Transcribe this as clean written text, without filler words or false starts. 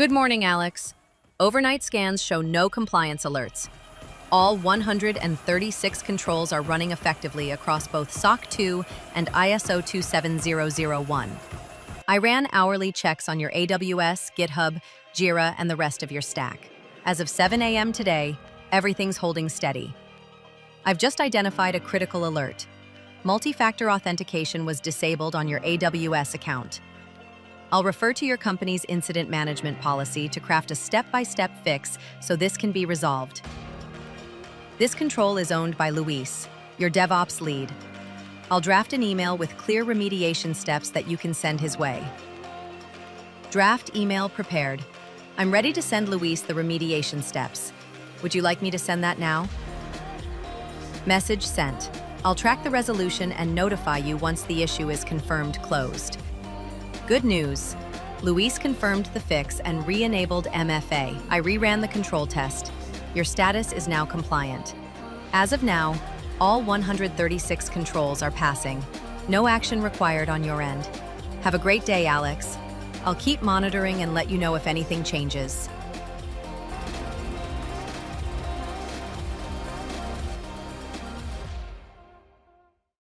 Good morning, Alex. Overnight scans show no compliance alerts. All 136 controls are running effectively across both SOC 2 and ISO 27001. I ran hourly checks on your AWS, GitHub, Jira, and the rest of your stack. As of 7 a.m. today, everything's holding steady. I've just identified a critical alert. Multi-factor authentication was disabled on your AWS account. I'll refer to your company's incident management policy to craft a step-by-step fix so this can be resolved. This control is owned by Luis, your DevOps lead. I'll draft an email with clear remediation steps that you can send his way. Draft email prepared. I'm ready to send Luis the remediation steps. Would you like me to send that now? Message sent. I'll track the resolution and notify you once the issue is confirmed closed. Good news. Luis confirmed the fix and re-enabled MFA. I reran the control test. Your status is now compliant. As of now, all 136 controls are passing. No action required on your end. Have a great day, Alex. I'll keep monitoring and let you know if anything changes.